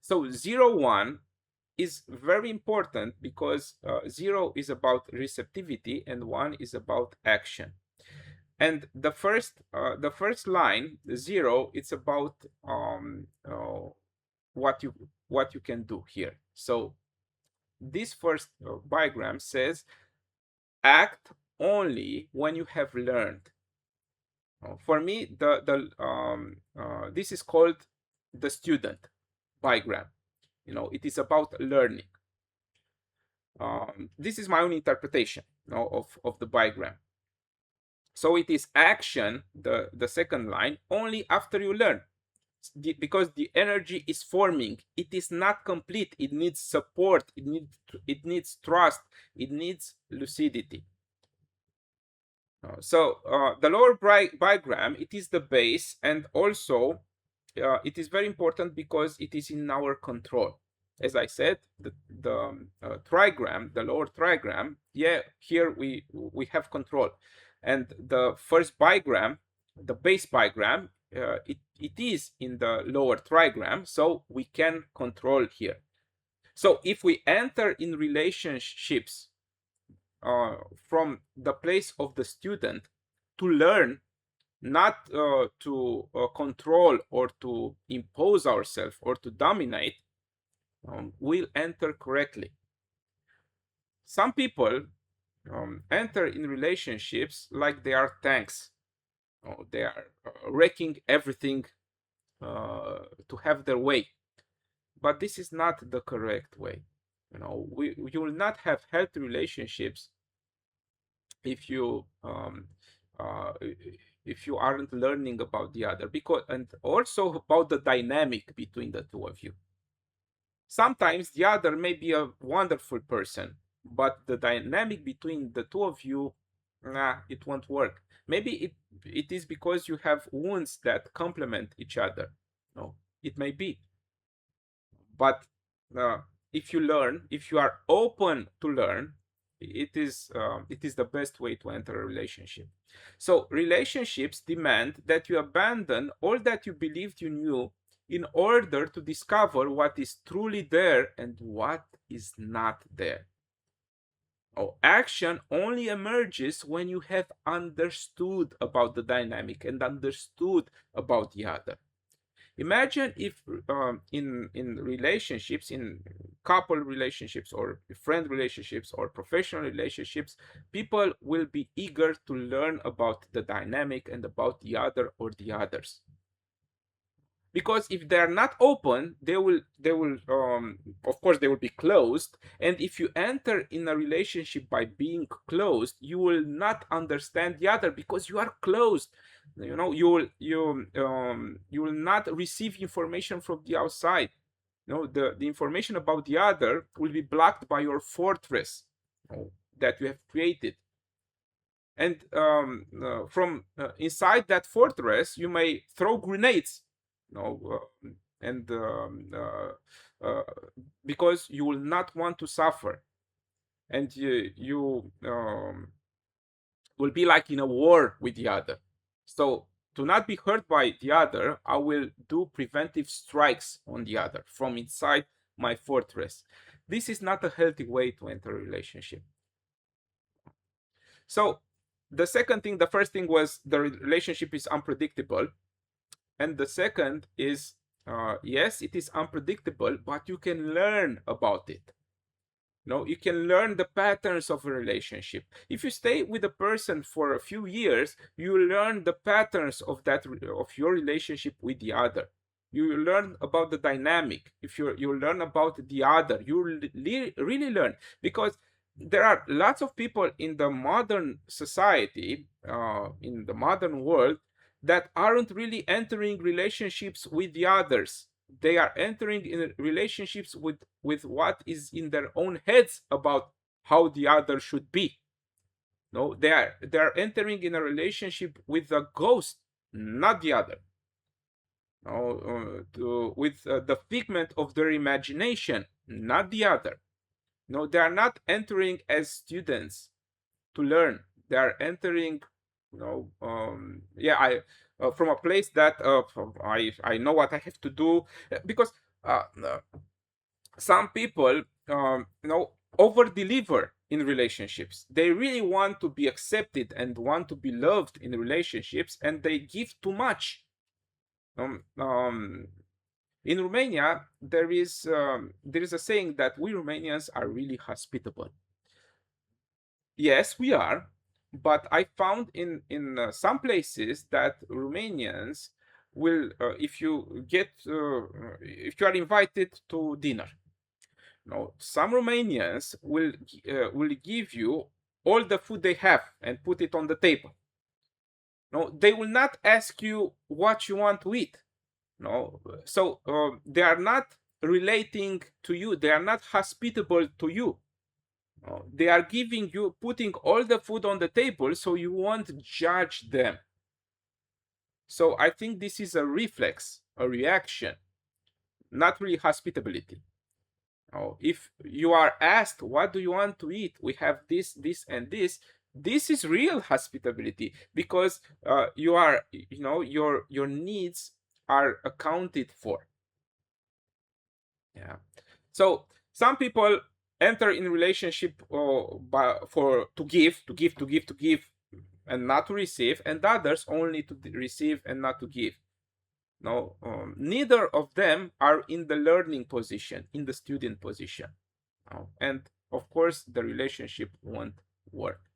So 0, 1 is very important because 0 is about receptivity and 1 is about action. And the first line, 0, it's about what you can do here. So this first diagram says act only when you have learned. For me, this is called the student diagram. It is about learning. This is my own interpretation of the diagram. So it is action, the second line, only after you learn. Because the energy is forming, it is not complete. It needs support, it needs trust, it needs lucidity. So the lower diagram, it is the base, and also it is very important because it is in our control. As I said, the trigram, the lower trigram, yeah, here we have control. And the first bigram, the base bigram, it is in the lower trigram, so we can control here. So if we enter in relationships from the place of the student to learn, not to control or to impose ourselves or to dominate, we'll enter correctly. Some people enter in relationships like they are tanks. They are wrecking everything to have their way. But this is not the correct way. You will not have healthy relationships if you aren't learning about the other, and also about the dynamic between the two of you. Sometimes the other may be a wonderful person, but the dynamic between the two of you, it won't work. Maybe it is because you have wounds that complement each other. No, it may be. But if you are open to learn, it is the best way to enter a relationship. So relationships demand that you abandon all that you believed you knew in order to discover what is truly there and what is not there. Action only emerges when you have understood about the dynamic and understood about the other. Imagine if in relationships, in couple relationships or friend relationships or professional relationships, people will be eager to learn about the dynamic and about the other or the others. Because if they are not open, they will of course they will be closed. And if you enter in a relationship by being closed, you will not understand the other because you are closed. You will not receive information from the outside. The information about the other will be blocked by your fortress that you have created. And from inside that fortress, you may throw grenades, and because you will not want to suffer, and you will be like in a war with the other. So to not be hurt by the other, I will do preventive strikes on the other from inside my fortress. This is not a healthy way to enter a relationship. So the first thing was the relationship is unpredictable. And the second is, yes, it is unpredictable, but you can learn about it. You can learn the patterns of a relationship. If you stay with a person for a few years, you learn the patterns of your relationship with the other. You learn about the dynamic. If you learn about the other, you really learn, because there are lots of people in the modern society, in the modern world, that aren't really entering relationships with the others. They are entering in relationships with what is in their own heads about how the other should be. No, they are entering in a relationship with a ghost, not the other. No, with the figment of their imagination, not the other. No, they are not entering as students to learn. They are entering, from a place that I know what I have to do, because no. Some people, over deliver in relationships. They really want to be accepted and want to be loved in relationships, and they give too much. In Romania, there is a saying that we Romanians are really hospitable. Yes, we are, but I found in some places that Romanians will, if you are invited to dinner, some Romanians will give you all the food they have and put it on the table. No, they will not ask you what you want to eat. No, so they are not relating to you. They are not hospitable to you. They are giving you, putting all the food on the table, so you won't judge them. So I think this is a reflex, a reaction, not really hospitality. If you are asked, what do you want to eat? We have this, this, and this. This is real hospitality, because your needs are accounted for. Yeah. So some people enter in relationship to give, and not to receive, and others only to receive and not to give. No, neither of them are in the learning position, in the student position. And of course, the relationship won't work.